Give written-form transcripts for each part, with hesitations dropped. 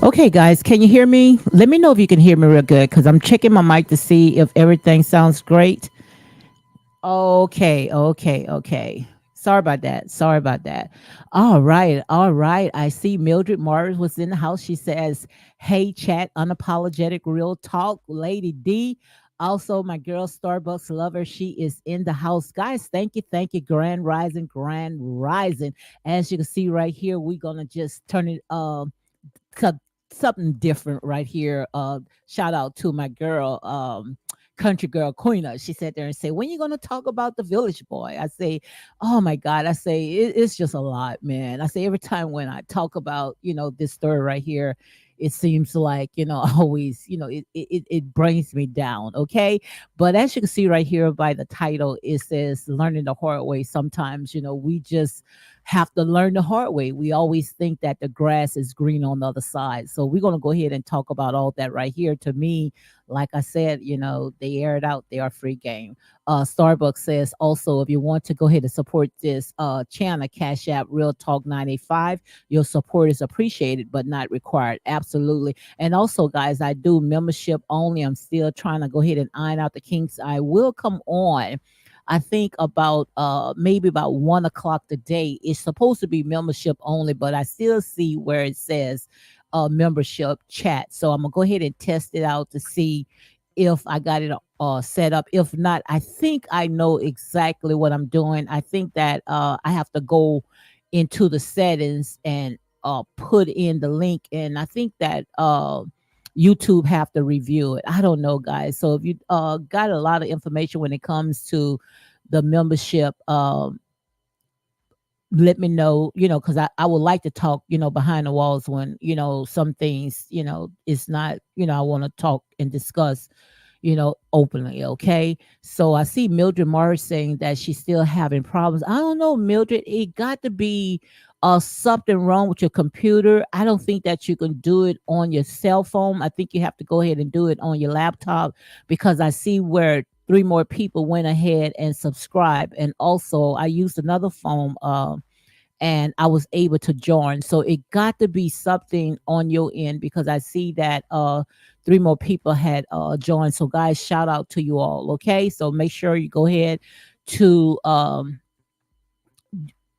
Okay, guys, can you hear me? Let me know if you can hear me real good because I'm checking my mic to see if everything sounds great. Okay, okay, okay. Sorry about that. Sorry about that. All right, all right. I see Mildred Morris was in the house. She says, "Hey, chat, unapologetic real talk, Lady D." Also, my girl Starbucks lover, she is in the house. Guys, thank you. Grand rising, grand rising. As you can see right here, we're gonna just turn it co- something different right here. Shout out to my girl, country girl Queena. She sat there and said, "When you gonna talk about the Village Boy?" I say, "Oh my God!" I say, It's just a lot, man." I say every time when I talk about this story right here, it seems like always it brings me down. Okay, but as you can see right here by the title, it says "Learning the Hard Way." Sometimes we just have to learn the hard way. We always think that the grass is green on the other side. So we're going to go ahead and talk about all that right here. To me, like I said, they air it out. They are free game. Starbucks says also, if you want to go ahead and support this channel, Cash App Real Talk 985, your support is appreciated, but not required. Absolutely. And also, guys, I do membership only. I'm still trying to go ahead and iron out the kinks. I will come on, I think about maybe about 1 o'clock today. It's supposed to be membership only, but I still see where it says membership chat. So I'm gonna go ahead and test it out to see if I got it set up. If not, I think I know exactly what I'm doing. I think that I have to go into the settings and put in the link, and I think that YouTube have to review it. I don't know, guys. So if you got a lot of information when it comes to the membership, let me know, because I would like to talk, behind the walls when, some things, it's not, I want to talk and discuss, openly. Okay. So I see Mildred Morris saying that she's still having problems. I don't know, Mildred, it got to be something wrong with your computer. I don't think that you can do it on your cell phone. I think you have to go ahead and do it on your laptop because I see where three more people went ahead and subscribed. And also I used another phone. and I was able to join. So it got to be something on your end because I see that three more people had joined. So guys, shout out to you all. Okay. So make sure you go ahead to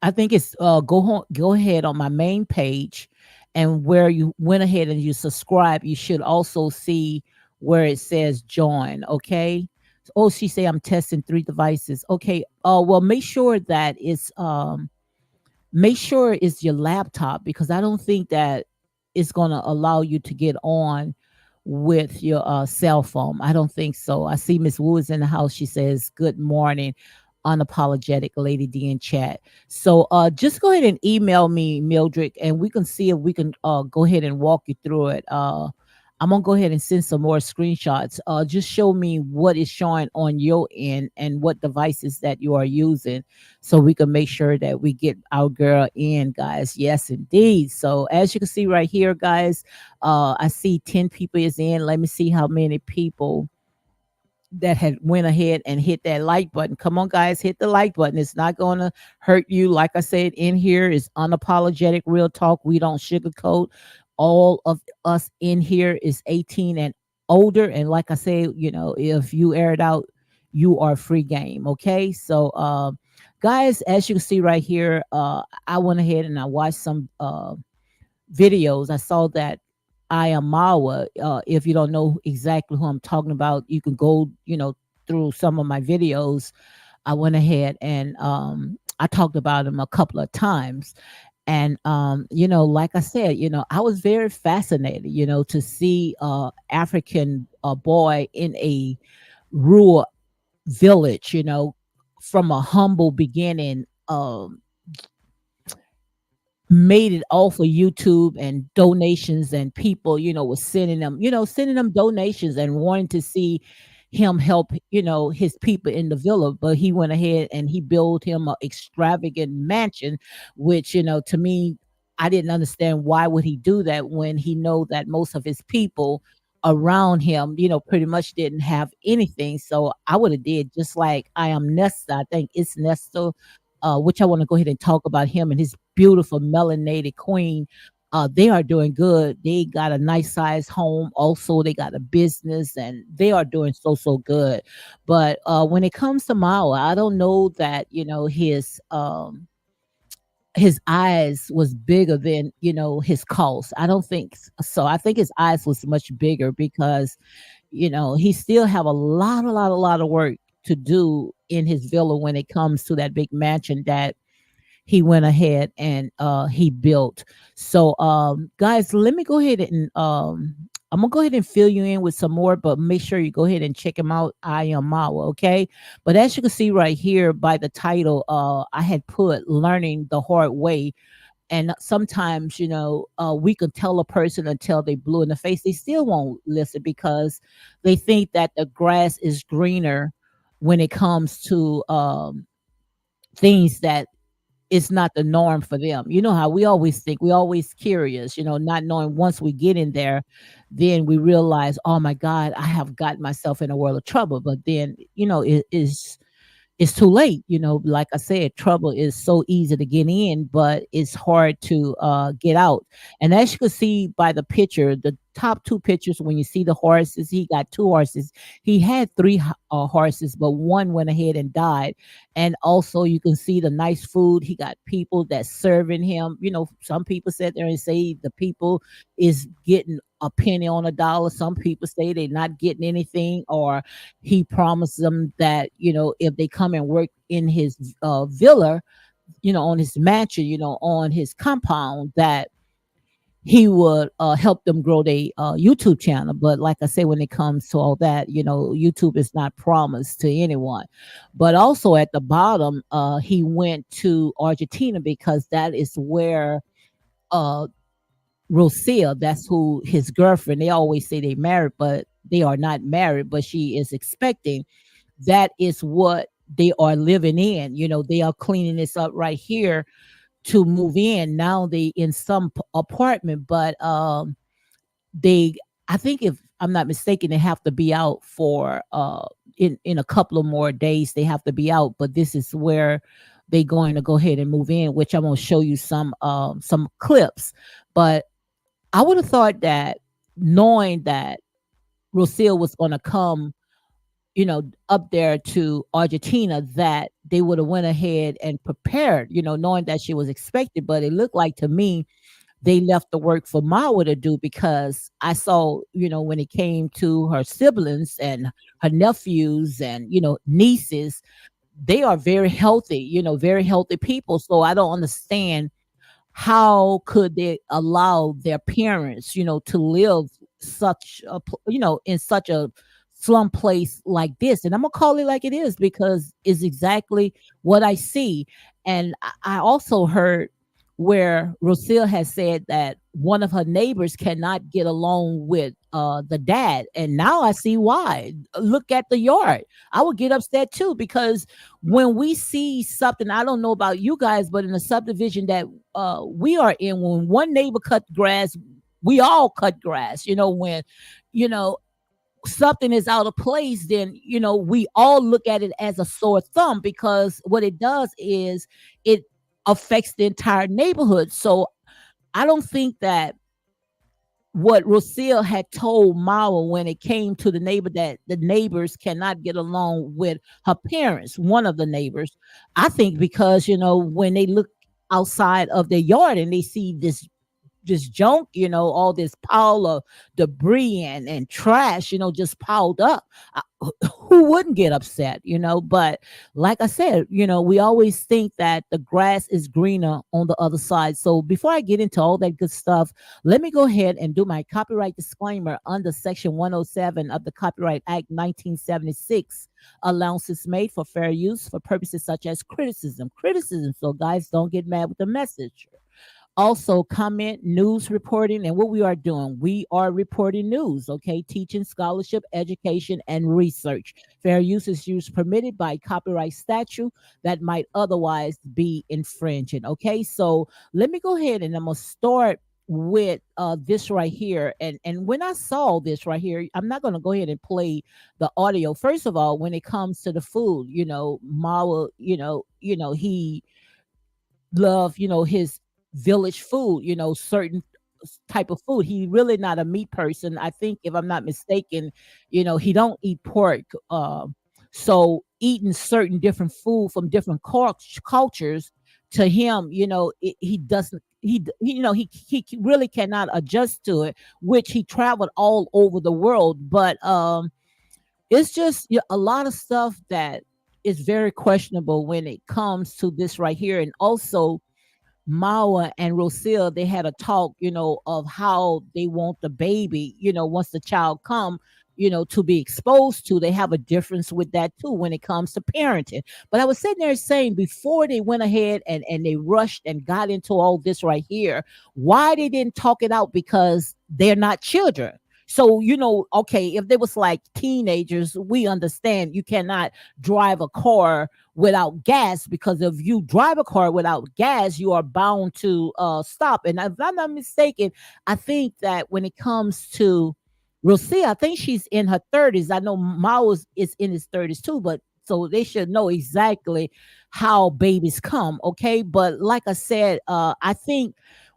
I think it's go ahead on my main page, and where you went ahead and you subscribe, you should also see where it says join. Okay. Oh, she say I'm testing three devices. Okay. Well, make sure it's your laptop, because I don't think that it's going to allow you to get on with your cell phone. I don't think so. I see Miss Wu is in the house. She says, "Good morning, unapologetic Lady D in chat." So just go ahead and email me, Mildred, and we can see if we can go ahead and walk you through it. I'm gonna go ahead and send some more screenshots. Just show me what is showing on your end and what devices that you are using, so we can make sure that we get our girl in, guys. Yes, indeed. So as you can see right here, guys, I see 10 people is in. Let me see how many people that had went ahead and hit that like button. Come on, guys, hit the like button. It's not going to hurt you. Like I said, in here is unapologetic real talk. We don't sugarcoat. All of us in here is 18 and older. And like I say, if you air it out, you are free game. Okay. So, guys, as you can see right here, I went ahead and I watched some videos. I saw that Ayamawa. If you don't know exactly who I'm talking about, you can go, through some of my videos. I went ahead and I talked about him a couple of times. And like I said, I was very fascinated, to see African boy in a rural village, from a humble beginning. Made it all for YouTube and donations, and people, was sending them donations and wanting to see him help, his people in the villa. But he went ahead and he built him a extravagant mansion, which, to me, I didn't understand why would he do that when he know that most of his people around him, pretty much didn't have anything. So I would have did just like I am Nesta. I think it's Nesta, which I want to go ahead and talk about him and his beautiful melanated queen. They are doing good. They got a nice size home. Also, they got a business, and they are doing so good. But when it comes to Mao, I don't know that his eyes was bigger than his cost. I don't think so. I think his eyes was much bigger because he still have a lot of work to do in his villa when it comes to that big mansion that he went ahead and he built. So guys, let me go ahead and I'm gonna go ahead and fill you in with some more, but make sure you go ahead and check him out. I am Mawa, okay? But as you can see right here by the title, I had put learning the hard way. And sometimes, we can tell a person until they blue in the face, they still won't listen because they think that the grass is greener when it comes to things that it's not the norm for them. You know how we always think, we always curious, not knowing once we get in there, then we realize, oh my God, I have gotten myself in a world of trouble. But then, it's too late. Like I said, trouble is so easy to get in, but it's hard to get out. And as you can see by the picture, the top two pictures, when you see the horses, he got two horses. He had three horses, but one went ahead and died. And also you can see the nice food. He got people that serving him. Some people sit there and say the people is getting a penny on a dollar. Some people say they're not getting anything, or he promised them that, if they come and work in his villa, on his mansion, on his compound, that he would help them grow their YouTube channel. But like I say, when it comes to all that, YouTube is not promised to anyone. But also at the bottom, he went to Argentina because that is where uh, Rosia, that's who his girlfriend, they always say they married, but they are not married, but she is expecting. That is what they are living in. They are cleaning this up right here to move in. Now they in some apartment, but they, I think if I'm not mistaken, they have to be out for in a couple of more days. They have to be out, but this is where they going to go ahead and move in, which I'm going to show you some clips. But I would have thought that, knowing that Rocio was going to come, up there to Argentina, that they would have went ahead and prepared, knowing that she was expected. But it looked like to me they left the work for Mawa to do, because I saw, when it came to her siblings and her nephews and, nieces, they are very healthy, very healthy people. So I don't understand how could they allow their parents, to live in such a slum place like this. And I'm gonna call it like it is, because it's exactly what I see. And I also heard where Rosil has said that one of her neighbors cannot get along with the dad, and now I see why. Look at the yard. I would get upset too, because when we see something, I don't know about you guys, but in the subdivision that we are in, when one neighbor cut grass, we all cut grass. When you know something is out of place, then we all look at it as a sore thumb, because what it does is it affects the entire neighborhood. So I don't think that what Rocio had told Mara when it came to the neighbor, that the neighbors cannot get along with her parents, one of the neighbors. I think because, when they look outside of their yard and they see this junk, all this pile of debris and trash, just piled up. Uh, who wouldn't get upset, But like I said, we always think that the grass is greener on the other side. So before I get into all that good stuff, let me go ahead and do my copyright disclaimer under Section 107 of the Copyright Act 1976. Allowances made for fair use for purposes such as criticism. So guys, don't get mad with the message. Also, comment, news reporting, and what we are doing. We are reporting news, okay? Teaching, scholarship, education, and research. Fair use is used permitted by copyright statute that might otherwise be infringing, okay? So let me go ahead and I'm gonna start with this right here. And when I saw this right here, I'm not gonna go ahead and play the audio. First of all, when it comes to the food, Mawa, he love, his village food, certain type of food. He really not a meat person. I think, if I'm not mistaken, he don't eat pork. So eating certain different food from different cultures, to him, he doesn't. He really cannot adjust to it, which he traveled all over the world. But it's just a lot of stuff that is very questionable when it comes to this right here. And also, Mawa and Rosil, they had a talk, of how they want the baby, once the child come, to be exposed to. They have a difference with that too when it comes to parenting. But I was sitting there saying, before they went ahead and they rushed and got into all this right here, why they didn't talk it out? Because they're not children. So, okay, if they was like teenagers, we understand you cannot drive a car without gas, because if you drive a car without gas, you are bound to stop. And if I'm not mistaken, I think that when it comes to Rosia, I think she's in her 30s. I know Miles is in his 30s too, but so they should know exactly how babies come. Okay. But like I said, I think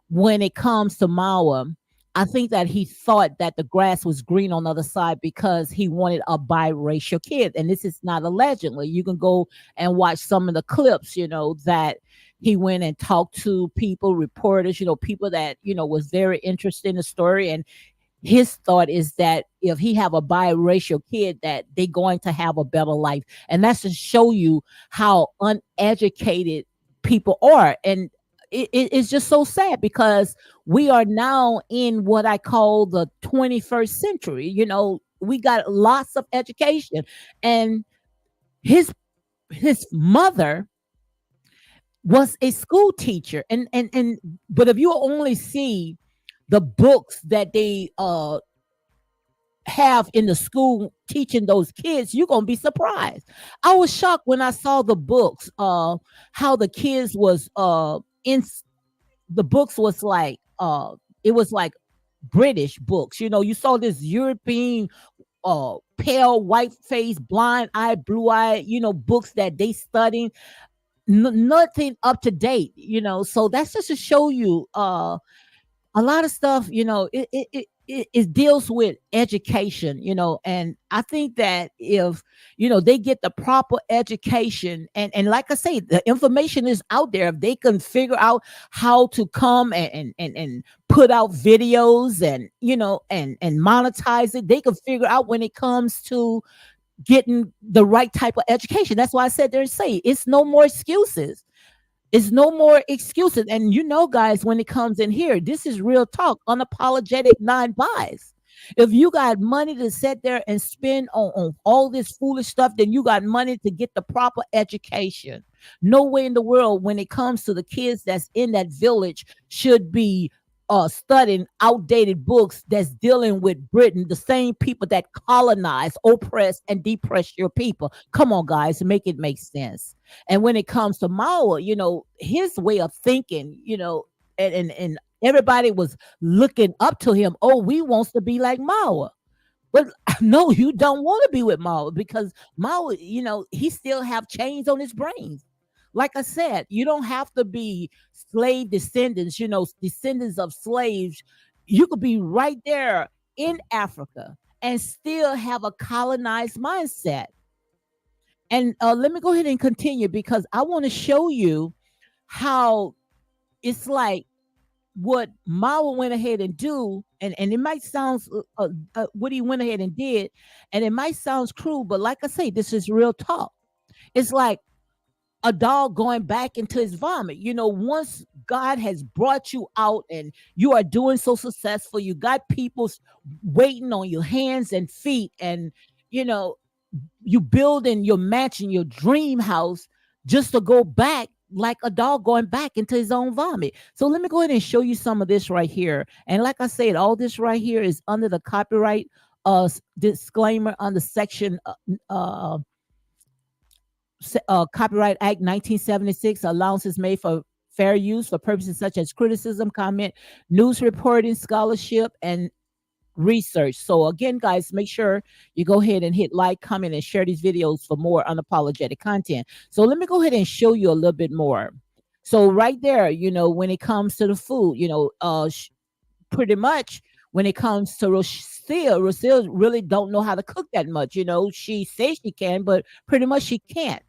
when it comes to Mawa, I think that he thought that the grass was green on the other side because he wanted a biracial kid. And this is not allegedly. You can go and watch some of the clips, that he went and talked to people, reporters, people that, was very interested in the story. And his thought is that if he have a biracial kid, that they're going to have a better life. And that's to show you how uneducated people are. And it's just so sad, because we are now in what I call the 21st century. We got lots of education, and his mother was a school teacher, and but if you only see the books that they have in the school teaching those kids, you're gonna be surprised. I was shocked when I saw the books, how the kids was in the books was like, it was like British books. You saw this European, pale white face, blind eye, blue eye, books that they studying. nothing up to date, so that's just to show you a lot of stuff, it deals with education, and I think that if, they get the proper education, and like I say, the information is out there. If they can figure out how to come and put out videos, and and monetize it, they can figure out when it comes to getting the right type of education. That's why I said there, say it's no more excuses. It's no more excuses. And guys, when it comes in here, this is real talk, unapologetic non-bias. If you got money to sit there and spend on all this foolish stuff, then you got money to get the proper education. No way in the world, when it comes to the kids that's in that village, should be studying outdated books that's dealing with Britain, the same people that colonize, oppress, and depress your people. Come on, guys, make it make sense. And when it comes to Mao, his way of thinking, and everybody was looking up to him. Oh, we wants to be like Mao. But no, you don't want to be with Mao, because Mao, he still have chains on his brains. Like I said, you don't have to be slave descendants, descendants of slaves. You could be right there in Africa and still have a colonized mindset. And let me go ahead and continue, because I want to show you how it's like what Mao went ahead and do, and it might sound what he went ahead and did, and it might sound cruel, but like I say, this is real talk. It's like a dog going back into his vomit. Once God has brought you out and you are doing so successful, you got people waiting on your hands and feet, and you know you building your mansion, your dream house, just to go back like a dog going back into his own vomit. So let me go ahead and show you some of this right here. And like I said, all this right here is under the copyright disclaimer under section Copyright Act 1976. Allowances made for fair use for purposes such as criticism, comment, news reporting, scholarship, and research. So again, guys, make sure you go ahead and hit like, comment, and share these videos for more unapologetic content. So let me go ahead and show you a little bit more. So right there, when it comes to the food, pretty much when it comes to Rocio really don't know how to cook that much. She says she can, but pretty much she can't.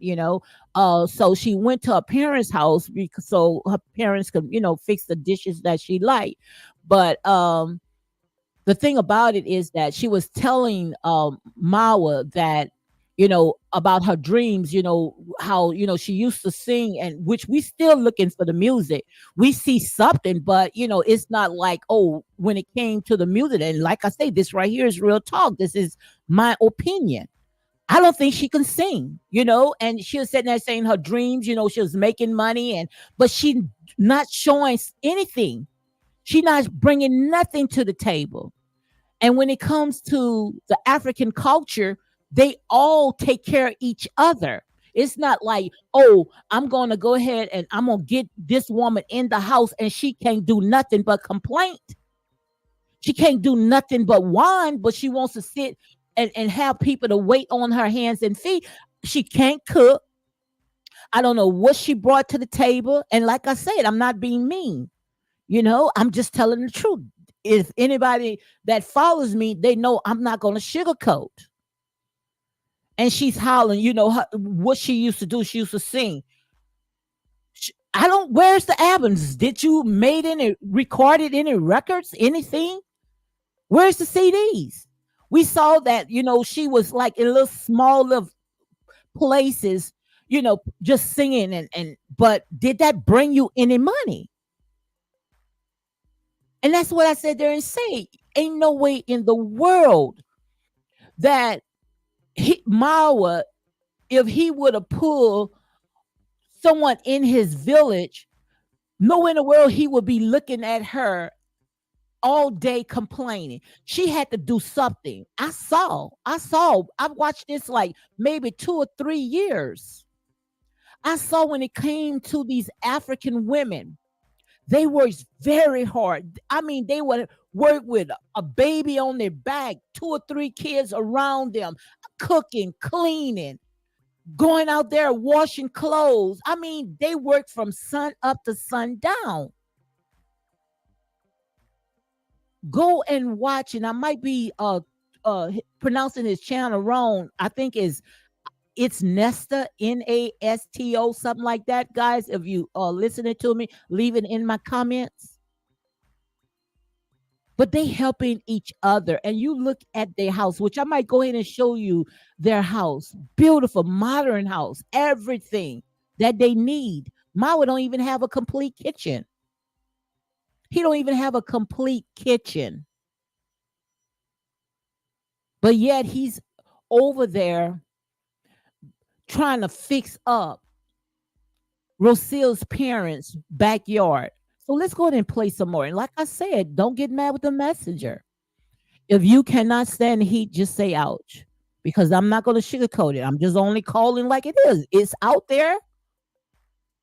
So she went to her parents' house because so her parents could, fix the dishes that she liked. But the thing about it is that she was telling Mawa that about her dreams, how she used to sing, and which we still looking for the music. We see something, but it's not like, oh, when it came to the music. And like I say, this right here is real talk. This is my opinion. I don't think she can sing, and she was sitting there saying her dreams, she was making money, but she not showing anything. She not bringing nothing to the table. And when it comes to the African culture, they all take care of each other. It's not like, oh, I'm going to go ahead and I'm going to get this woman in the house and she can't do nothing but complaint. She can't do nothing but whine, but she wants to sit and have people to wait on her hands and feet. She can't cook. I don't know what she brought to the table. And like I said, I'm not being mean. I'm just telling the truth. If anybody that follows me, they know I'm not going to sugarcoat. And she's hollering, what she used to do. She used to sing. Where's the albums? Did you recorded any records, anything? Where's the CDs? We saw that, she was like in little small little places, just singing but did that bring you any money? And that's what I said there and say. Ain't no way in the world that Mawa, if he would have pulled someone in his village, no in the world he would be looking at her all day complaining. She had to do something. I've watched this like maybe 2 or 3 years. I saw when it came to these African women, they worked very hard. I mean, they would work with a baby on their back, 2 or 3 kids around them, cooking, cleaning. going out there washing clothes. I mean, they work from sun up to sundown. Go and watch, and I might be pronouncing his channel wrong. I think it's Nesta, Nasto, something like that, guys. If you are listening to me, leave it in my comments. But they helping each other, and you look at their house, which I might go ahead and show you their house. Beautiful, modern house, everything that they need. Mawa don't even have a complete kitchen. He don't even have a complete kitchen. But yet he's over there trying to fix up Rosille's parents' backyard. So let's go ahead and play some more. And like I said, don't get mad with the messenger. If you cannot stand the heat, just say ouch. Because I'm not going to sugarcoat it. I'm just only calling like it is. It's out there.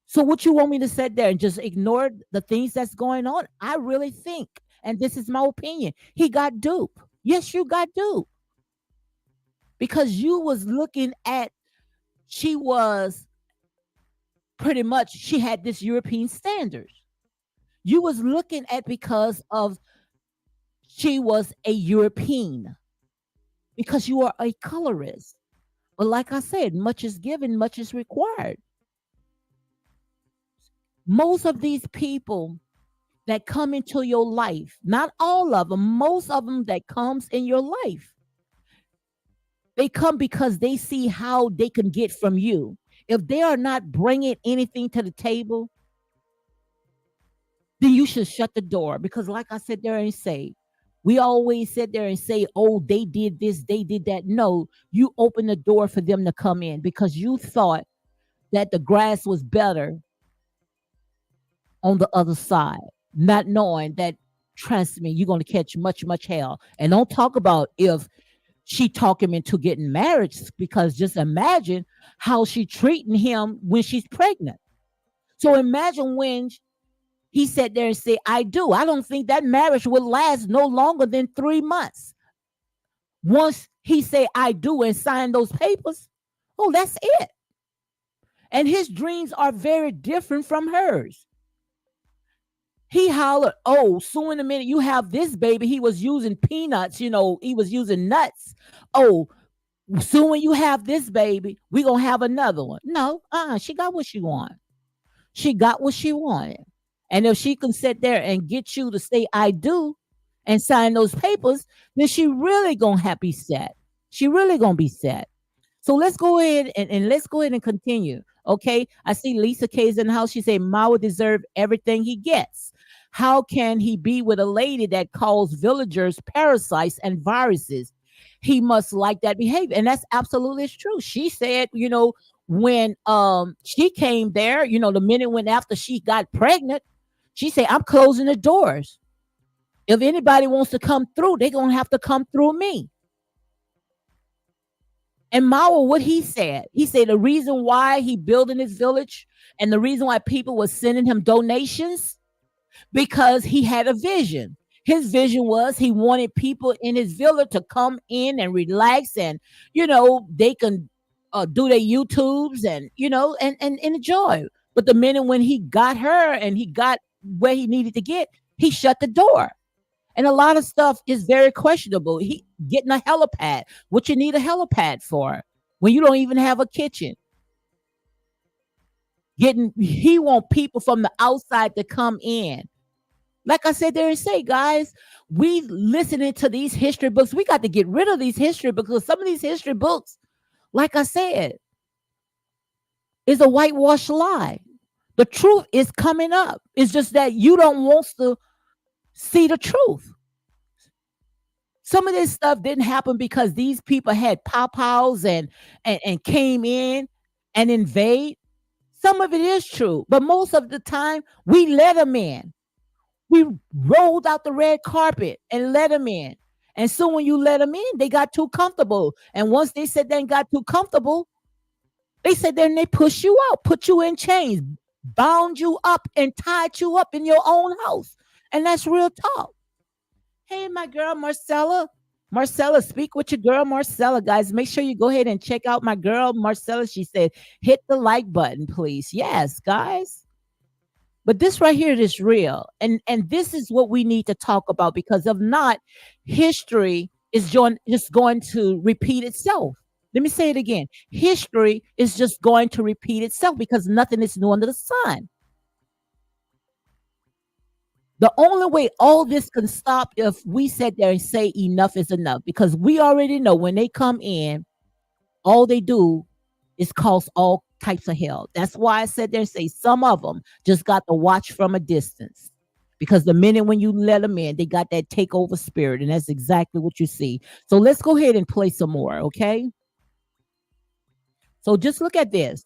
So what you want me to sit there and just ignore the things that's going on? I really think, and this is my opinion, he got duped. Yes, you got duped. Because you was looking at, she was pretty much, she had this European standards. You was looking at because of she was a European, because you are a colorist. But like I said, much is given, much is required. Most of these people that come into your life, not all of them, most of them that comes in your life, they come because they see how they can get from you. If they are not bringing anything to the table, then you should shut the door. Because like I said there and say, we always sit there and say, oh, they did this, they did that. No, you open the door for them to come in because you thought that the grass was better on the other side, not knowing that, trust me, you're going to catch much, much hell. And don't talk about if she talk him into getting married, because just imagine how she treating him when she's pregnant. So imagine when he sat there and said, I do. I don't think that marriage will last no longer than 3 months. Once he say I do and sign those papers, oh, that's it. And his dreams are very different from hers. He hollered, oh, soon in a minute you have this baby. He was using peanuts, he was using nuts. Oh, soon when you have this baby, we gonna have another one. No, she got what she wanted. She got what she wanted. And if she can sit there and get you to say I do and sign those papers, then she really gonna be set. She really gonna be set. So let's go ahead and let's go ahead and continue. Okay. I see Lisa K's in the house. She said Mawa deserve everything he gets. How can he be with a lady that calls villagers parasites and viruses? He must like that behavior. And that's absolutely true. She said, when she came there, the minute when after she got pregnant, she said, I'm closing the doors. If anybody wants to come through, they're gonna have to come through me. And Mawa, what he said the reason why he building his village and the reason why people were sending him donations, because he had a vision. His vision was he wanted people in his village to come in and relax, and they can do their YouTubes and and enjoy. But the minute when he got her and he got where he needed to get, he shut the door. And a lot of stuff is very questionable. He getting a helipad. What you need a helipad for when you don't even have a kitchen? He want people from the outside to come in. Like I said there and say, guys, we listening to these history books. We got to get rid of these history books, because some of these history books, like I said, is a whitewash lie. The truth is coming up. It's just that you don't want to see the truth. Some of this stuff didn't happen because these people had pow-pows and came in and invade. Some of it is true, but most of the time we let them in. We rolled out the red carpet and let them in. And so when you let them in, they got too comfortable. And once they said they got too comfortable, they said then they push you out, put you in chains, bound you up and tied you up in your own house. And that's real talk. Hey, my girl Marcella, Marcella, speak with your girl, Marcella. Guys, make sure you go ahead and check out my girl, Marcella. She said, hit the like button, please. Yes, guys. But this right here is real. And this is what we need to talk about because if not, history is just going to repeat itself. Let me say it again. History is just going to repeat itself because nothing is new under the sun. The only way all this can stop if we sit there and say enough is enough because we already know when they come in, all they do is cause all types of hell. That's why I said there and say some of them just got to watch from a distance. Because the minute when you let them in, they got that takeover spirit, and that's exactly what you see. So let's go ahead and play some more, okay? So just look at this.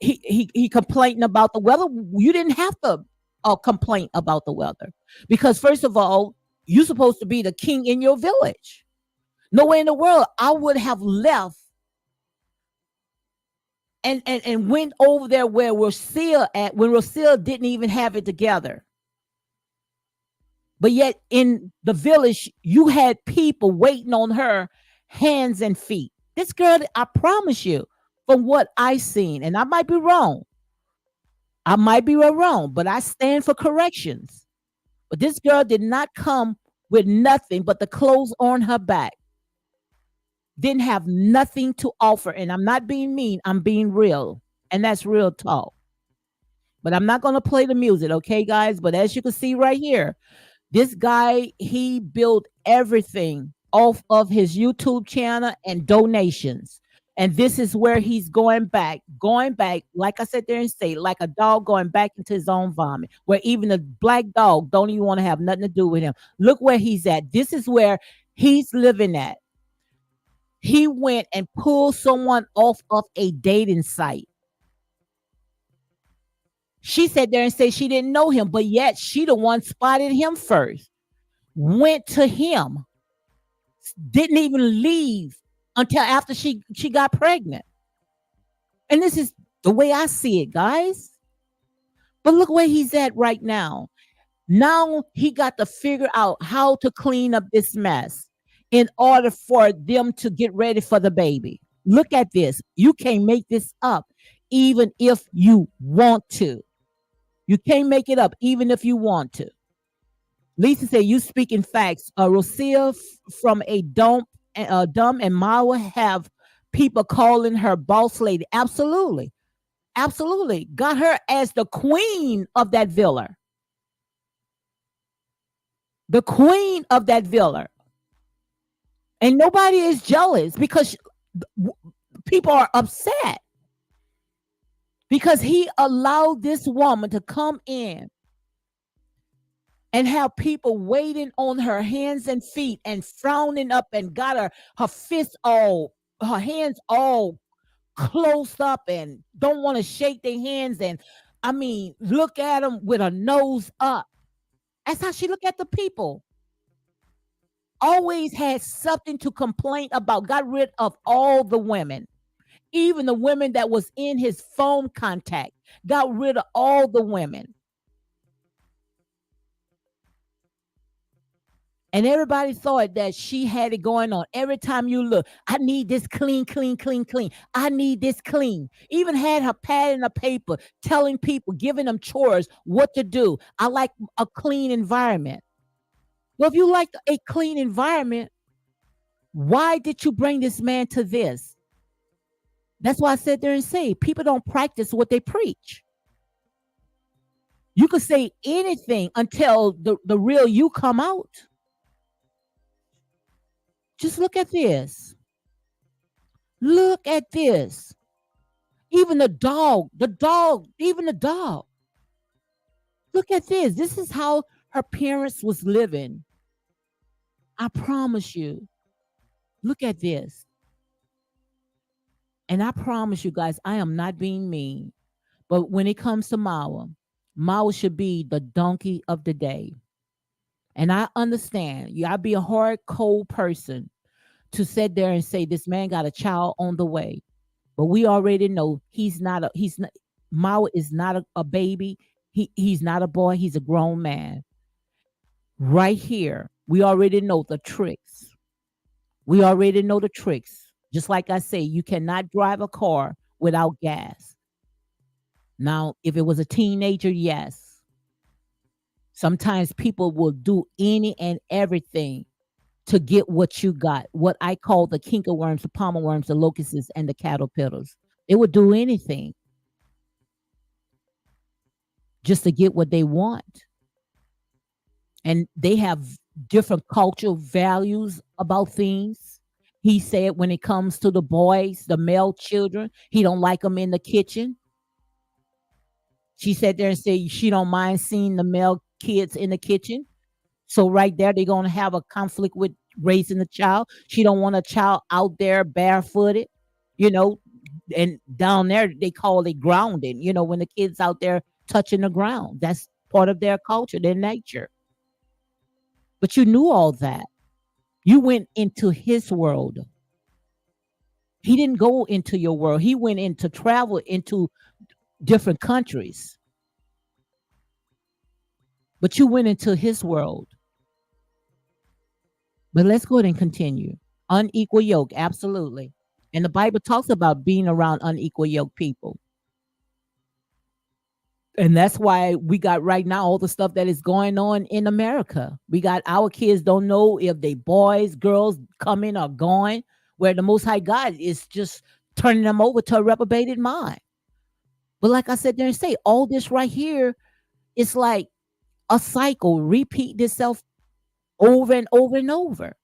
He complaining about the weather. You didn't have to complain about the weather because first of all, you're supposed to be the king in your village. Nowhere in the world I would have left and went over there where Rosia at when Rosia didn't even have it together. But yet in the village, you had people waiting on her hands and feet. This girl, I promise you, from what I seen, and I might be wrong. I might be wrong, but I stand for corrections. But this girl did not come with nothing but the clothes on her back. Didn't have nothing to offer. And I'm not being mean, I'm being real. And that's real talk. But I'm not going to play the music, okay, guys? But as you can see right here, this guy, he built everything off of his YouTube channel and donations. And this is where he's going back, like I said there and say, like a dog going back into his own vomit, where even a black dog don't even want to have nothing to do with him. Look where he's at. This is where he's living at. He went and pulled someone off of a dating site. She sat there and said she didn't know him, but yet she the one spotted him first, went to him, didn't even leave until after she got pregnant. And this is the way I see it, guys. But look where he's at right now. Now he got to figure out how to clean up this mess in order for them to get ready for the baby. Look at this. You can't make this up, even if you want to. You can't make it up, even if you want to. Lisa said, "You speaking facts." Rosia from a dumb and Mawa have people calling her boss lady. Absolutely, absolutely. Got her as the queen of that villa. The queen of that villa. And nobody is jealous because people are upset because he allowed this woman to come in and have people waiting on her hands and feet and frowning up and got her fists all, her hands all closed up and don't want to shake their hands. And I mean, look at them with a nose up. That's how she look at the people. Always had something to complain about, got rid of all the women, even the women that was in his phone contact, got rid of all the women. And everybody thought that she had it going on. Every time you look, I need this clean, clean, clean, clean. I need this clean. Even had her pad and a paper telling people, giving them chores, what to do. I like a clean environment. Well, if you like a clean environment, why did you bring this man to this? That's why I sit there and say people don't practice what they preach. You could say anything until the real you come out. Just look at this. Look at this. Even the dog, even the dog. Look at this. This is how her parents was living. I promise you. Look at this. And I promise you guys, I am not being mean. But when it comes to Mawa, Mawa should be the donkey of the day. And I understand you gotta be a hard, cold person to sit there and say this man got a child on the way. But we already know he's not Mawa is not a baby. He's not a boy, he's a grown man. Right here, we already know the tricks. We already know the tricks. Just like I say, you cannot drive a car without gas. Now, if it was a teenager, yes. Sometimes people will do any and everything to get what you got. What I call the kinkerworms, the palmer worms, the locusts, and the caterpillars. They would do anything just to get what they want. And they have different cultural values about things. He said when it comes to the boys, the male children, he don't like them in the kitchen. She sat there and said she don't mind seeing the male kids in the kitchen. So right there, they're gonna have a conflict with raising a child. She don't want a child out there barefooted, you know, and down there they call it grounding, when the kids out there touching the ground. That's part of their culture, their nature. But you knew all that. You went into his world. He didn't go into your world. He went into travel into different countries. But you went into his world. But let's go ahead and continue. Unequal yoke, absolutely. And the Bible talks about being around unequal yoke people. And that's why we got right now all the stuff that is going on in America. We got our kids don't know if they boys, girls coming or going, where the Most High God is just turning them over to a reprobated mind. But like I said there and say, all this right here is like a cycle, repeat itself over and over and over.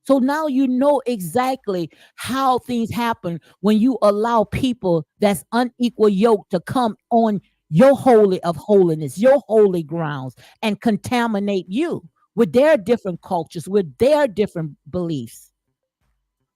So now you know exactly how things happen when you allow people that's unequal yoke to come on your holy of holiness, your holy grounds, and contaminate you with their different cultures, with their different beliefs.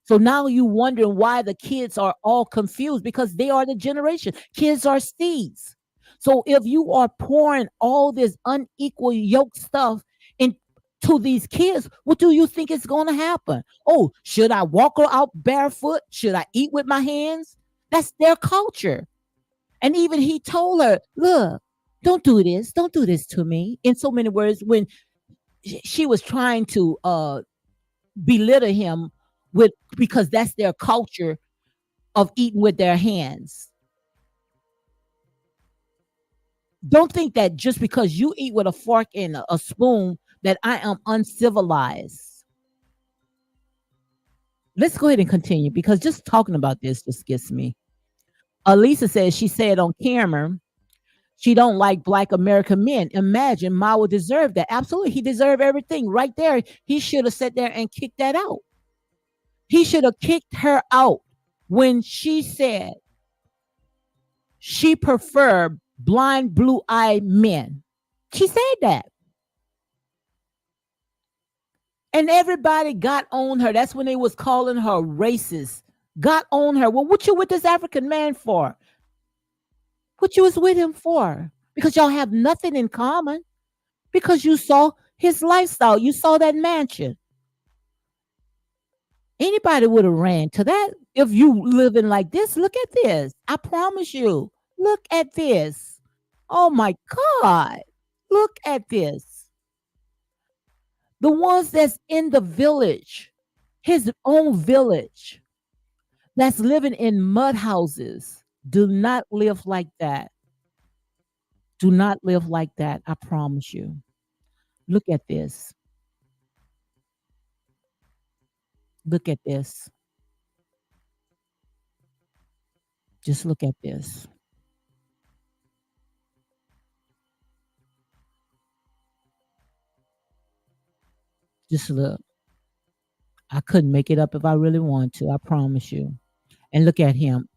So now you wondering why the kids are all confused because they are the generation. Kids are seeds. So if you are pouring all this unequal yoke stuff into these kids, what do you think is going to happen? Oh, should I walk out barefoot? Should I eat with my hands? That's their culture. And even he told her, look, don't do this. Don't do this to me. In so many words, when she was trying to belittle him with because that's their culture of eating with their hands. Don't think that just because you eat with a fork and a spoon that I am uncivilized. Let's go ahead and continue because just talking about this just gets me. Elisa says she said on camera she don't like black American men. Imagine Mao deserved that. Absolutely, he deserved everything right there. He should have sat there and kicked that out. He should have kicked her out when she said she preferred blind, blue-eyed men. She said that. And everybody got on her. That's when they was calling her racist. Got on her. Well, what you with this African man for? What you was with him for? Because y'all have nothing in common. Because you saw his lifestyle. You saw that mansion. Anybody would have ran to that. If you living like this, look at this. I promise you. Look at this. Oh my God. Look at this. The ones that's in the village, his own village, that's living in mud houses, do not live like that. Do not live like that. I promise you. Look at this. Look at this. Just look at this. Just look. I couldn't make it up if I really wanted to. I promise you. And look at him.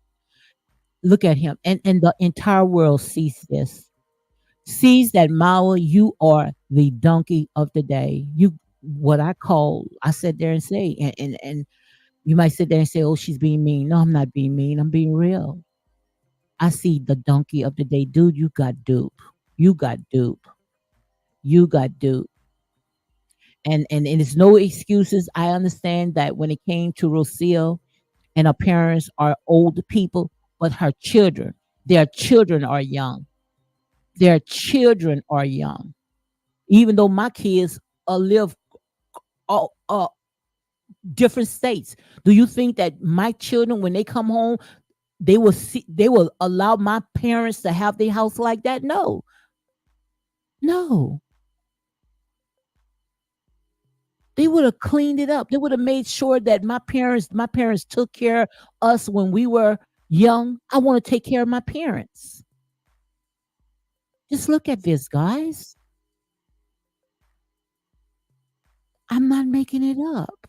Look at him. And the entire world sees this. Sees that Mao, you are the donkey of the day. You what I call, I sit there and say, and you might sit there and say, oh, she's being mean. No, I'm not being mean. I'm being real. I see the donkey of the day. Dude, you got dupe. You got dupe. You got dupe. And it's no excuses. I understand that when it came to Rocio and her parents are old people, but her children, their children are young. Their children are young. Even though my kids live uh, uh, different states. Do you think that my children, when they come home, they will allow my parents to have their house like that? No, no. They would have cleaned it up. They would have made sure that my parents took care of us when we were young. I want to take care of my parents. Just look at this, guys. I'm not making it up.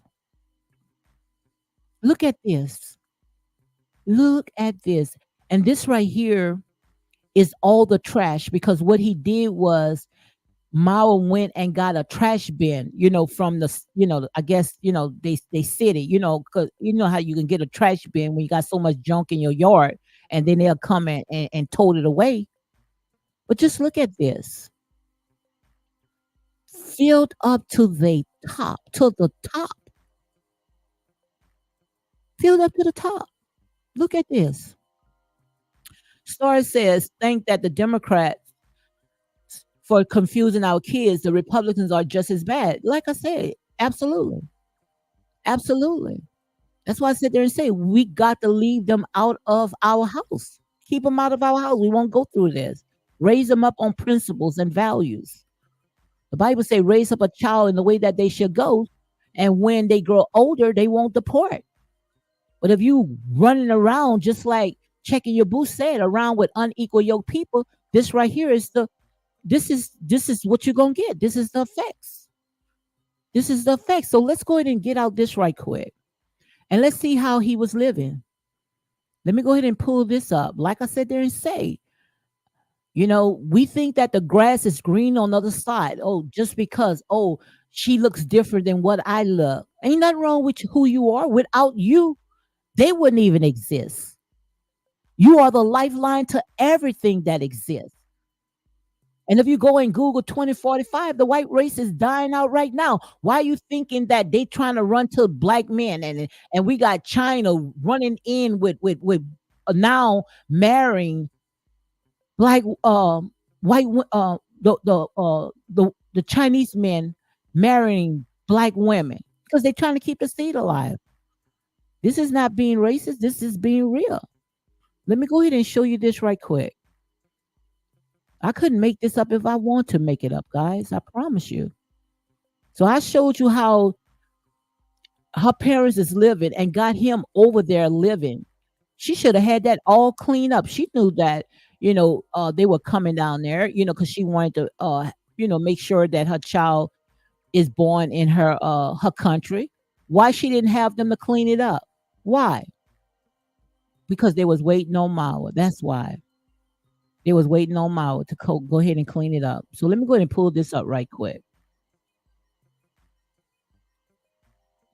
Look at this. Look at this. And this right here is all the trash, because what he did was Mao went and got a trash bin, from I guess, they city, 'cause you know how you can get a trash bin when you got so much junk in your yard, and then they'll come and tote it away. But just look at this. Filled up to the top, filled up to the top. Look at this. Star says, think that the Democrats for confusing our kids, the Republicans are just as bad. Like I said, absolutely. Absolutely. That's why I sit there and say we got to leave them out of our house. Keep them out of our house. We won't go through this. Raise them up on principles and values. The Bible say raise up a child in the way that they should go, and when they grow older, they won't depart. But if you running around just like checking your boo said around with unequal yoke people, this right here is this is what you're gonna get. This is the effects. This is the effects. So let's go ahead and get out this right quick. And let's see how he was living. Let me go ahead and pull this up. Like I said there and say, we think that the grass is green on the other side. Oh, just because, she looks different than what I look. Ain't nothing wrong with who you are. Without you, they wouldn't even exist. You are the lifeline to everything that exists. And if you go and Google 2045, the white race is dying out right now. Why are you thinking that they trying to run to black men, and we got China running in with now marrying black white the Chinese men marrying black women because they're trying to keep the seed alive. This is not being racist. This is being real. Let me go ahead and show you this right quick. I couldn't make this up if I want to make it up, guys. I promise you. So I showed you how her parents is living and got him over there living. She should have had that all cleaned up. She knew that, they were coming down there, because she wanted to, make sure that her child is born in her country. Why she didn't have them to clean it up? Why? Because they was waiting on Mao. That's why. They was waiting on Mao to go ahead and clean it up. So let me go ahead and pull this up right quick.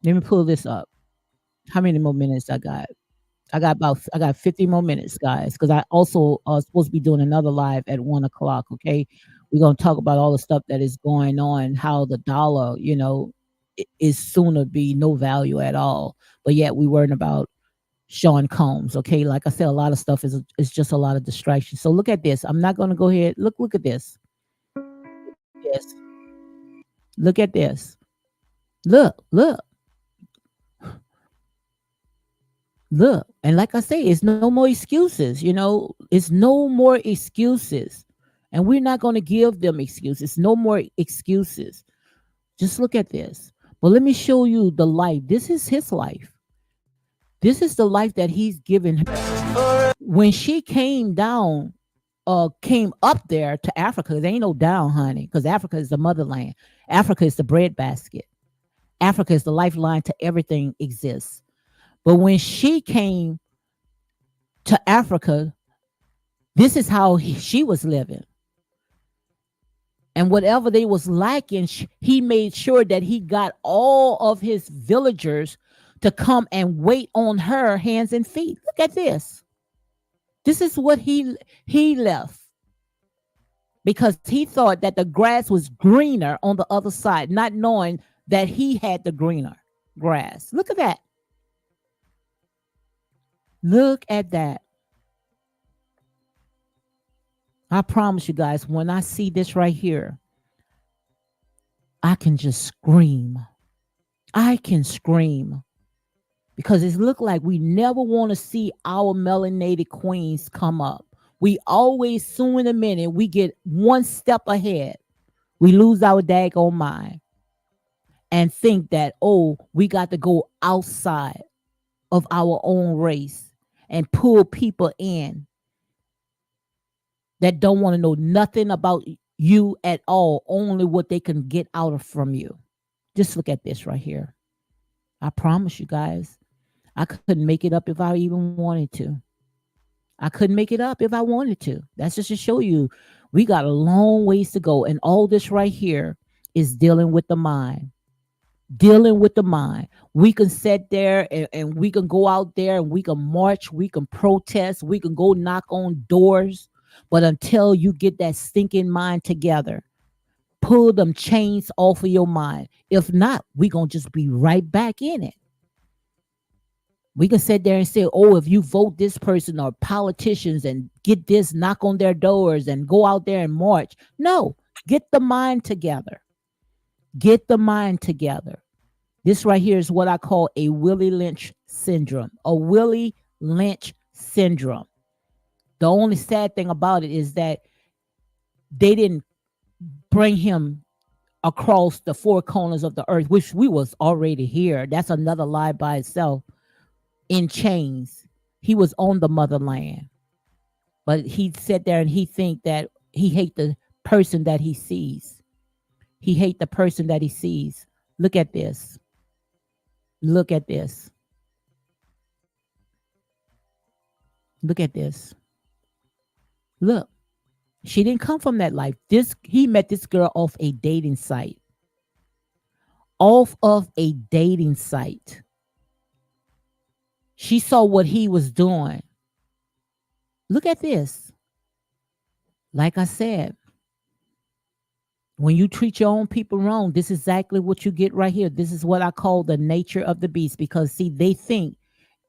Let me pull this up. How many more minutes I got? I got 50 more minutes, guys, because I also supposed to be doing another live at 1 o'clock. Okay, we're gonna talk about all the stuff that is going on, how the dollar, is soon to be no value at all. But yet we worrying about Sean Combs. Okay, like I said, a lot of stuff is just a lot of distraction. So look at this. I'm not gonna go ahead. Look at this. Yes. Look at this. Look. Look, and like I say, it's no more excuses, it's no more excuses. And we're not going to give them excuses. No more excuses. Just look at this. But let me show you the life. This is his life. This is the life that he's given her. When she came up there to Africa, there ain't no down, honey, because Africa is the motherland. Africa is the breadbasket. Africa is the lifeline to everything exists. But when she came to Africa, this is how she was living. And whatever they was lacking, he made sure that he got all of his villagers to come and wait on her hands and feet. Look at this. This is what he left, because he thought that the grass was greener on the other side, not knowing that he had the greener grass. Look at that. Look at that. I promise you guys, when I see this right here, I can just scream. I can scream because it looked like we never want to see our melanated queens come up. We always, soon in a minute, we get one step ahead. We lose our daggone mind and think that, oh, we got to go outside of our own race and pull people in that don't want to know nothing about you at all, only what they can get out of from you. Just look at this right here. I promise you guys, I couldn't make it up if I even wanted to. I couldn't make it up if I wanted to. That's just to show you we got a long ways to go. And all this right here is dealing with the mind. Dealing with the mind. We can sit there and we can go out there and we can march, we can protest, we can go knock on doors. But until you get that stinking mind together, pull them chains off of your mind. If not, we going to just be right back in it. We can sit there and say, oh, if you vote this person or politicians and get this, knock on their doors and go out there and march. No, get the mind together. Get the mind together. This right here is what I call a Willie Lynch syndrome. A Willie Lynch syndrome. The only sad thing about it is that they didn't bring him across the four corners of the earth, which we was already here. That's another lie by itself. In chains. He was on the motherland. But he sat there and he think that he hate the person that he sees. He hate the person that he sees. Look at this. Look at this. Look at this. Look. She didn't come from that life. He met this girl off a dating site. Off of a dating site. She saw what he was doing. Look at this. Like I said, when you treat your own people wrong, this is exactly what you get right here. This is what I call the nature of the beast. Because see, they think,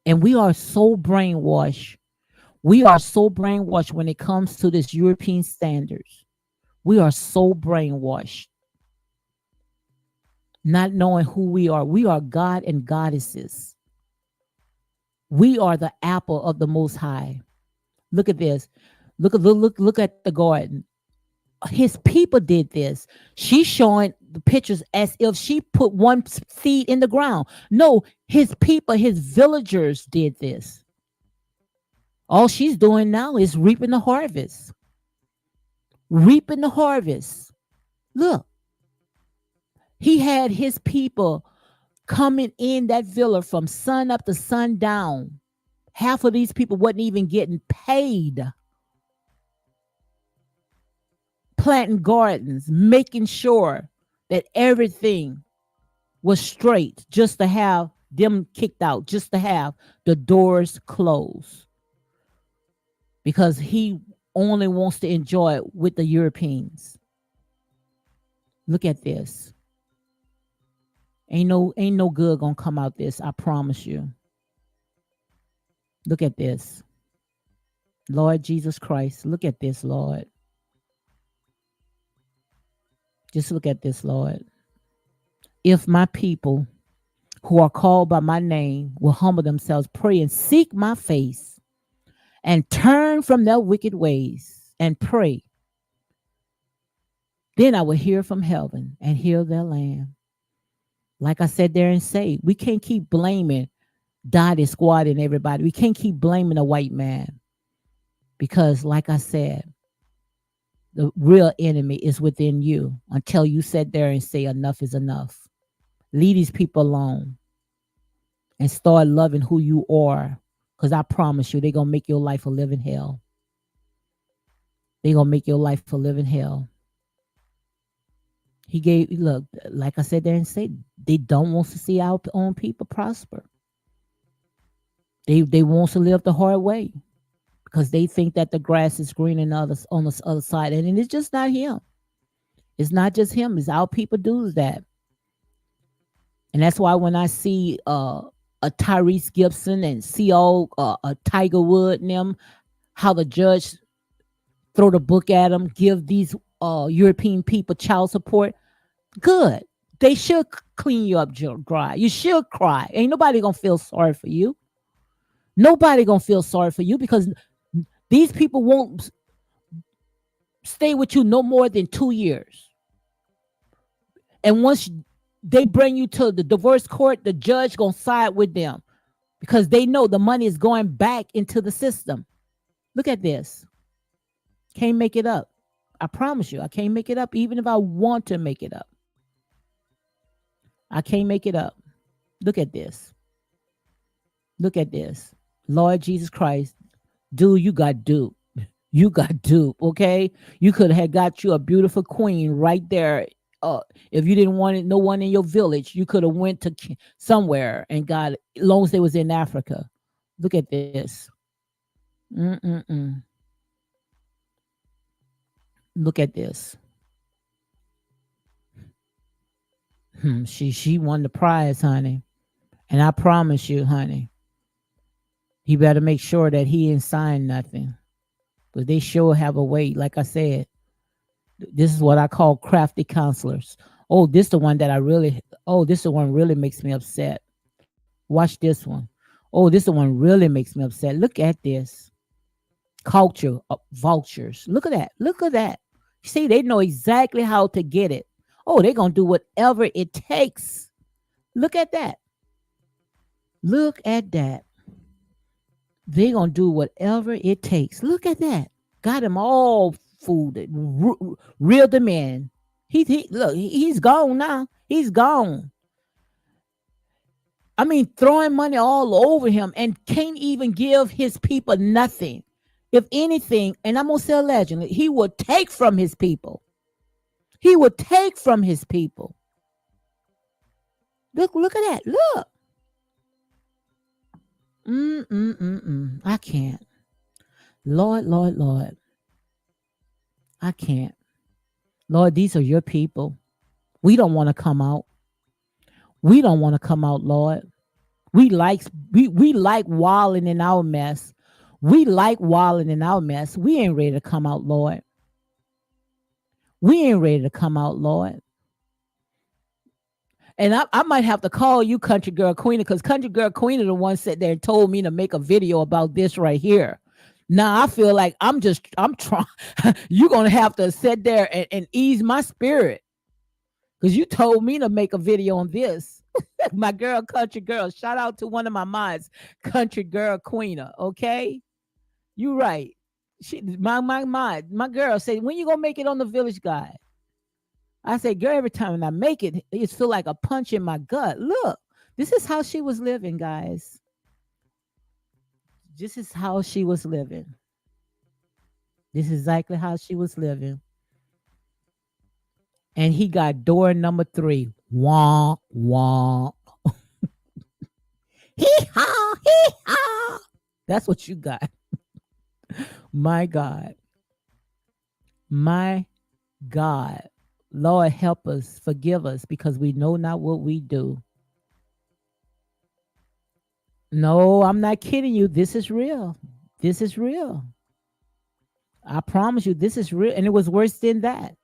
and we are so brainwashed. We are so brainwashed when it comes to this European standards. We are so brainwashed. Not knowing who we are. We are God and goddesses. We are the apple of the Most High. Look at this. Look at the garden. His people did this. She's showing the pictures as if she put one seed in the ground. No, his people, his villagers did this. All she's doing now is reaping the harvest. Reaping the harvest. Look. He had his people coming in that villa from sun up to sundown. Half of these people wasn't even getting paid. Planting gardens, making sure that everything was straight, just to have them kicked out, just to have the doors closed. Because he only wants to enjoy it with the Europeans. Look at this. Ain't no good gonna come out this, I promise you. Look at this. Lord Jesus Christ, look at this, Lord. Just look at this, Lord. If my people who are called by my name will humble themselves, pray and seek my face and turn from their wicked ways and pray, then I will hear from heaven and heal their land. Like I said there and say, we can't keep blaming Dottie Squad and everybody. We can't keep blaming a white man. Because like I said, the real enemy is within you until you sit there and say enough is enough. Leave these people alone and start loving who you are. Because I promise you, they're going to make your life a living hell. They're going to make your life a living hell. Look, like I said there and said, they don't want to see our own people prosper. They want to live the hard way because they think that the grass is green on the other side. And it's just not him. It's not just him. It's our people do that. And that's why when I see a Tyrese Gibson and see all a Tiger Wood and them, how the judge throw the book at them, give these European people child support. Good. they should clean you up dry. You should cry. Ain't nobody gonna feel sorry for you. Nobody gonna feel sorry for you because these people won't stay with you no more than 2 years. And once they bring you to the divorce court, the judge gonna side with them because they know the money is going back into the system. Look at this. Can't make it up. I promise you, I can't make it up, even if I want to make it up. I can't make it up. Look at this. Look at this. Lord Jesus Christ, dude, you got duped. You got duped, okay? You could have got you a beautiful queen right there. If you didn't want it, no one in your village, you could have went to somewhere and got it, as long as they was in Africa. Look at this. Mm-mm-mm. Look at this. She won the prize, honey. And I promise you, honey, he better make sure that he ain't sign nothing. Because they sure have a way. Like I said, this is what I call crafty counselors. Oh, this the one that I really, oh, this the one really makes me upset. Watch this one. Oh, this the one really makes me upset. Look at this. Culture vultures. Look at that. Look at that. See, they know exactly how to get it. Oh, they're going to do whatever it takes. Look at that. Look at that. They're going to do whatever it takes. Look at that. Got them all fooled. Reeled them in. Look, he's gone now. He's gone. I mean, throwing money all over him and can't even give his people nothing. If anything, and I'm going to say allegedly, he would take from his people. He would take from his people. Look at that. Look. I can't. Lord, Lord, Lord. I can't. Lord, these are your people. We don't want to come out. We don't want to come out, Lord. We like walling in our mess. We like walling in our mess. We ain't ready to come out, Lord. We ain't ready to come out, Lord. And I might have to call you Country Girl Queen because Country Girl Queen is the one sat there and told me to make a video about this right here. Now I feel like I'm trying. You're going to have to sit there and ease my spirit because you told me to make a video on this. My girl, Country Girl. Shout out to one of my mods, Country Girl Queen. Okay? You right. My girl said, when you gonna make it on the Village Guy? I said, girl, every time I make it, it feel like a punch in my gut. Look, this is how she was living, guys. This is how she was living. This is exactly how she was living. And he got door number 3. Wah, wah. Hee-haw, hee-haw. That's what you got. My God. My God. Lord, help us, forgive us, because we know not what we do. No, I'm not kidding you. This is real. This is real. I promise you, this is real. And it was worse than that.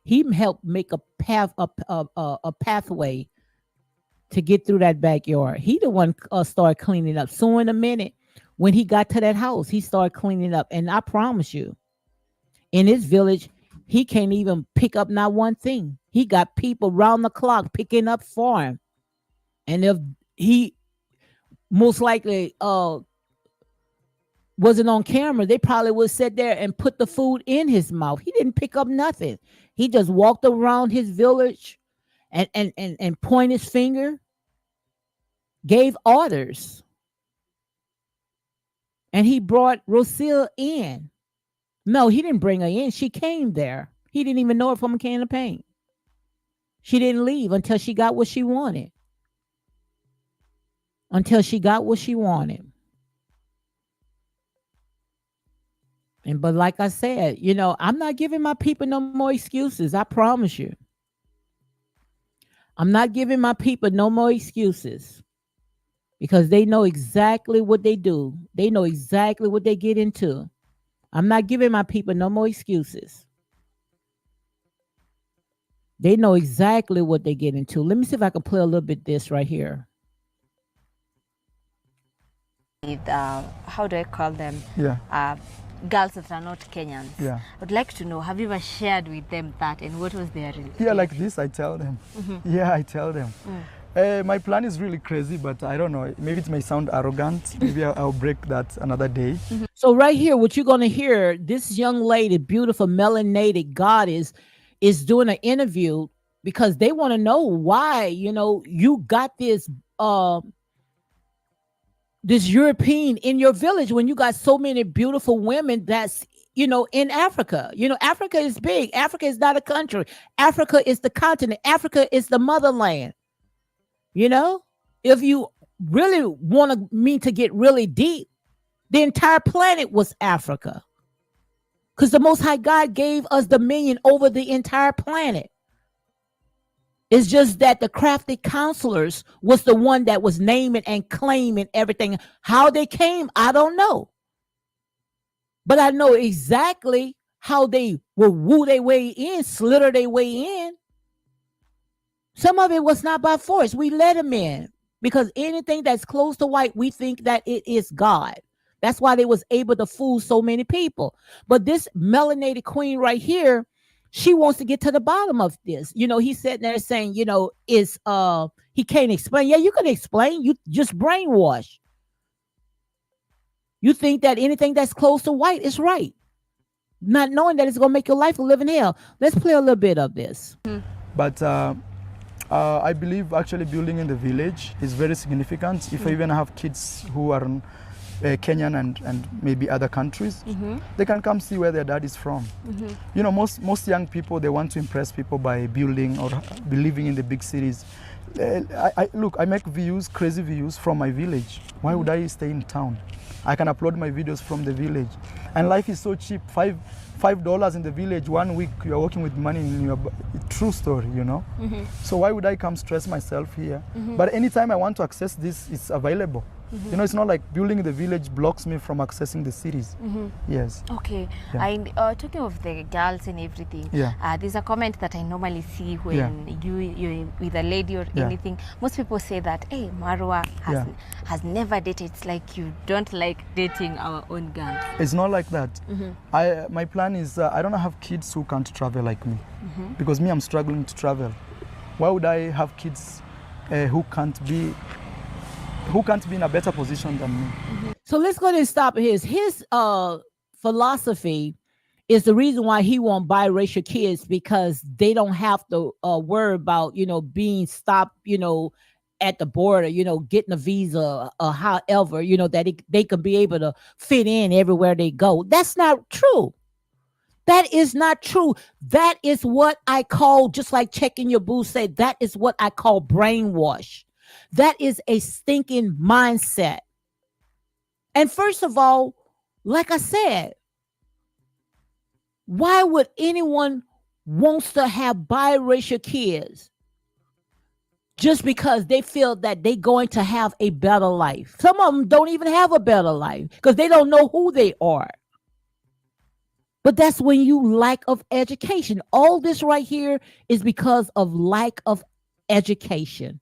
He helped make a path, a pathway to get through that backyard. He the one started cleaning up. So in a minute, when he got to that house, he started cleaning up. And I promise you, in his village, he can't even pick up not one thing. He got people round the clock picking up for him. And if he most likely wasn't on camera, they probably would sit there and put the food in his mouth. He didn't pick up nothing. He just walked around his village and point his finger, gave orders. And he brought Rocio in. No, he didn't bring her in. She came there. He didn't even know her from a can of paint. She didn't leave until she got what she wanted. Until she got what she wanted. And but like I said, I'm not giving my people no more excuses. I promise you. I'm not giving my people no more excuses. Because they know exactly what they do. They know exactly what they get into. I'm not giving my people no more excuses. They know exactly what they get into. Let me see if I can play a little bit this right here. With, how do I call them? Yeah. Girls that are not Kenyans. Yeah. I would like to know, have you ever shared with them that, and what was their reaction? Yeah, like this, I tell them. Yeah, I tell them. My plan is really crazy, but I don't know. Maybe it may sound arrogant. Maybe I'll break that another day. So right here, what you're going to hear, this young lady, beautiful melanated goddess, is doing an interview because they want to know why, you got this European in your village when you got so many beautiful women that's, in Africa. Africa is big. Africa is not a country. Africa is the continent. Africa is the motherland. If you really want me to get really deep, the entire planet was Africa. Because the Most High God gave us dominion over the entire planet. It's just that the crafty counselors was the one that was naming and claiming everything. How they came, I don't know. But I know exactly how they will woo their way in, slither their way in. Some of it was not by force. We let them in because anything that's close to white, we think that it is God. That's why they was able to fool so many people. But this melanated queen right here, she wants to get to the bottom of this. He's sitting there saying, he can't explain. Yeah, you can explain. You just brainwash. You think that anything that's close to white is right, not knowing that it's going to make your life a living hell. Let's play a little bit of this. But I believe actually building in the village is very significant. If I even have kids who are Kenyan and maybe other countries, they can come see where their dad is from. Most young people, they want to impress people by building or living in the big cities. I make views, crazy views from my village. Why would I stay in town? I can upload my videos from the village. And life is so cheap. $5 in the village, 1 week, you're working with money in your true story, So why would I come stress myself here? But anytime I want to access this, it's available. It's not like building in the village blocks me from accessing the cities. Yes. Okay. Yeah. And talking of the girls and everything, there's a comment that I normally see when you're with a lady or anything. Most people say that, hey, Marwa has never dated. It's like you don't like dating our own girls. It's not like that. My plan is I don't have kids who can't travel like me. Because me, I'm struggling to travel. Why would I have kids who can't be in a better position than me? So let's go ahead and stop his philosophy is the reason why he won't biracial kids, because they don't have to worry about being stopped at the border, getting a visa or however, that they could be able to fit in everywhere they go. That's not true. That is not true. That is what I call, just like Checking Your Boo said, that is what I call brainwash. That is a stinking mindset. And first of all, like I said, why would anyone wants to have biracial kids just because they feel that they're going to have a better life? Some of them don't even have a better life because they don't know who they are. But that's when you lack of education. All this right here is because of lack of education.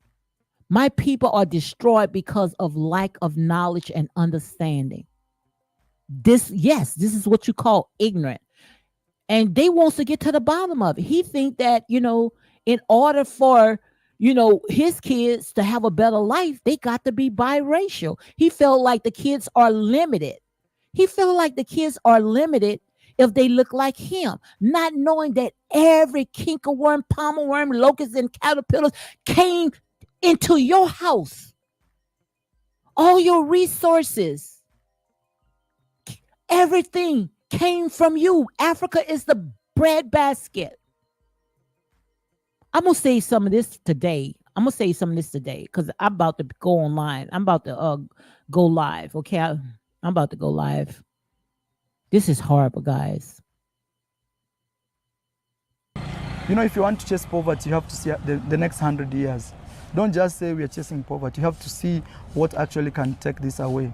My people are destroyed because of lack of knowledge and understanding. This is what you call ignorant. And they wants to get to the bottom of it. He think that, in order for, his kids to have a better life, they got to be biracial. He felt like the kids are limited. He felt like the kids are limited if they look like him, not knowing that every kinkerworm, palmer worm, locusts, and caterpillars came into your house. All your resources, everything came from you. Africa is the bread basket. I'm going to say some of this today. Because I'm about to go online. I'm about to go live. Okay, I'm about to go live. This is horrible, guys. If you want to chase poverty, you have to see the next 100 years. Don't just say we are chasing poverty. You have to see what actually can take this away.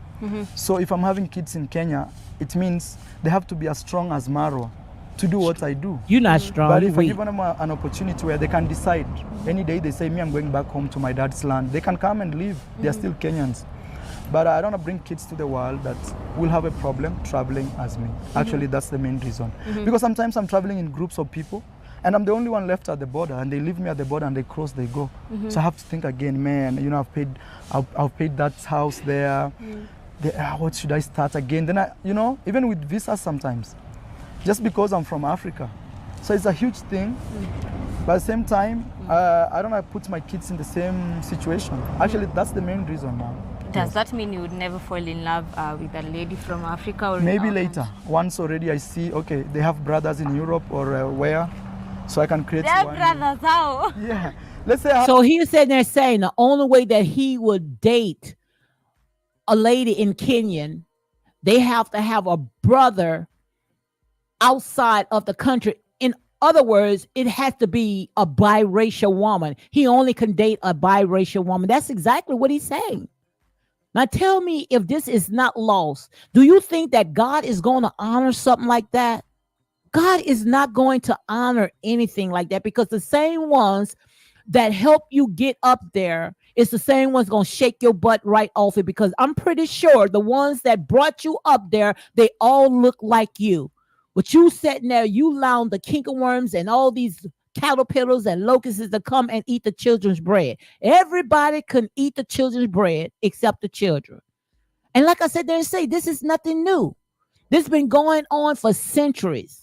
So if I'm having kids in Kenya, it means they have to be as strong as Marwa to do what I do. You're not strong. But You if I weak. give them an opportunity where they can decide, any day they say, me, I'm going back home to my dad's land, they can come and live. They're still Kenyans. But I don't want to bring kids to the world that will have a problem traveling as me. Actually, that's the main reason. Because sometimes I'm traveling in groups of people, and I'm the only one left at the border, and they leave me at the border and they cross, they go. So I have to think again, man, you know, I've paid that house there. What should I start again? Then you know, even with visas sometimes, just because I'm from Africa. So it's a huge thing. But at the same time, I don't want to put my kids in the same situation. Actually, that's the main reason now. Does that mean you would never fall in love with a lady from Africa? Or maybe later. Once already I see, okay, they have brothers in Europe or where, so I can create They're one. brothers, how? Yeah. Let's say So he's sitting there saying the only way that he would date a lady in Kenyan, they have to have a brother outside of the country. In other words, it has to be a biracial woman. He only can date a biracial woman. That's exactly what he's saying. Now tell me if this is not lost. Do you think that God is going to honor something like that? God is not going to honor anything like that, because the same ones that help you get up there is the same ones going to shake your butt right off it, because I'm pretty sure the ones that brought you up there, they all look like you. But you sitting there, you allowing the kinkerworms and all these caterpillars and locusts to come and eat the children's bread. Everybody can eat the children's bread except the children. And like I said, they say this is nothing new. This has been going on for centuries.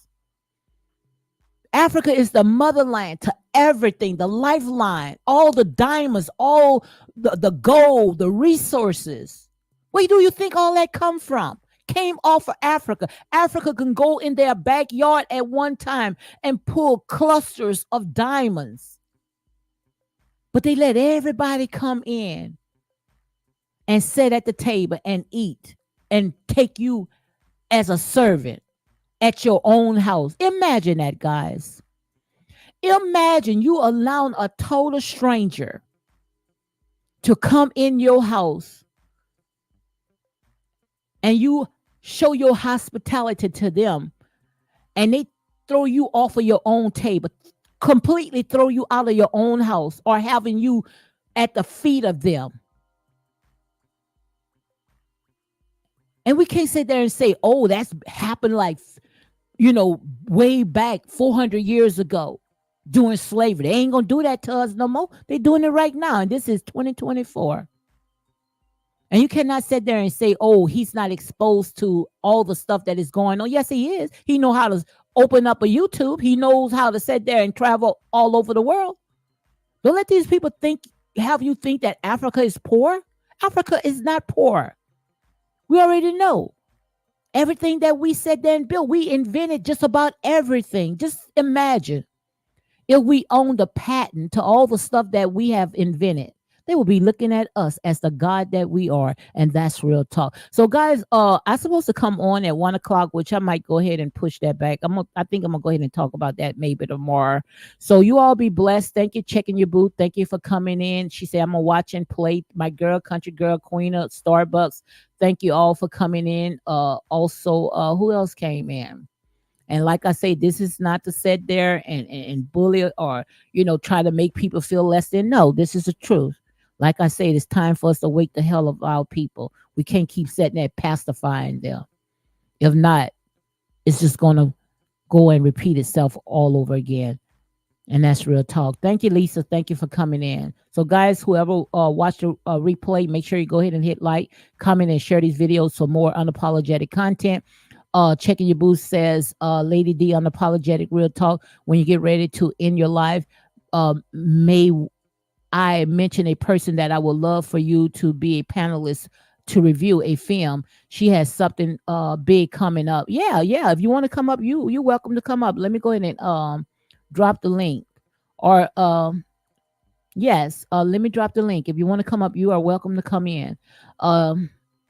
Africa is the motherland to everything, the lifeline, all the diamonds, all the gold, the resources. Where do you think all that come from? Came off of Africa. Africa can go in their backyard at one time and pull clusters of diamonds. But they let everybody come in and sit at the table and eat and take you as a servant at your own house. Imagine that, guys. Imagine you allowing a total stranger to come in your house and you show your hospitality to them, and they throw you off of your own table, completely throw you out of your own house, or having you at the feet of them. And we can't sit there and say, oh, that's happened like, you know, way back 400 years ago during slavery. They ain't going to do that to us no more. They're doing it right now. And this is 2024. And you cannot sit there and say, oh, he's not exposed to all the stuff that is going on. Yes, he is. He knows how to open up a YouTube. He knows how to sit there and travel all over the world. Don't let these people have you think that Africa is poor. Africa is not poor. We already know. Everything that we said there and built, we invented just about everything. Just imagine if we owned the patent to all the stuff that we have invented. They will be looking at us as the God that we are, and that's real talk. So, guys, I'm supposed to come on at 1:00, which I might go ahead and push that back. I think I'm gonna go ahead and talk about that maybe tomorrow. So, you all be blessed. Thank you, checking your booth. Thank you for coming in. She said I'm gonna watch and play. My girl, country girl, Queen of Starbucks. Thank you all for coming in. Also, who else came in? And like I say, this is not to sit there and bully or try to make people feel less than. No, this is the truth. Like I said, it's time for us to wake the hell of our people. We can't keep sitting there pacifying them. If not, it's just going to go and repeat itself all over again. And that's real talk. Thank you, Lisa. Thank you for coming in. So, guys, whoever watched the replay, make sure you go ahead and hit like, comment, and share these videos for more unapologetic content. Checking your booth says, Lady D, unapologetic real talk. When you get ready to end your life, may I mention a person that I would love for you to be a panelist to review a film. She has something big coming up. Yeah. If you want to come up, you're welcome to come up. Let me go ahead and drop the link. Or yes, let me drop the link. If you want to come up, you are welcome to come in.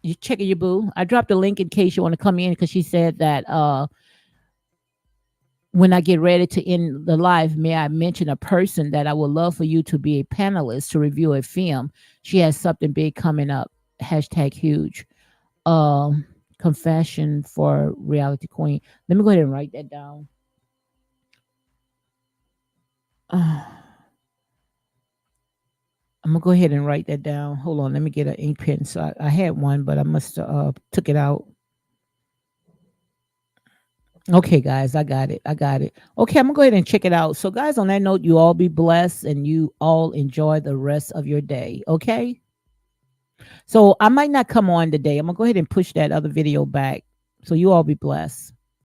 You checking your boo. I dropped the link in case you want to come in, because she said that when I get ready to end the live, may I mention a person that I would love for you to be a panelist to review a film. She has something big coming up. #huge. Confession for Reality Queen. Let me go ahead and write that down. I'm gonna go ahead and write that down. Hold on, let me get an ink pen. So I had one, but I must took it out. Okay, guys, I got it. I got it. Okay, I'm gonna go ahead and check it out. So, guys, on that note, you all be blessed and you all enjoy the rest of your day. Okay. So I might not come on today. I'm gonna go ahead and push that other video back. So you all be blessed.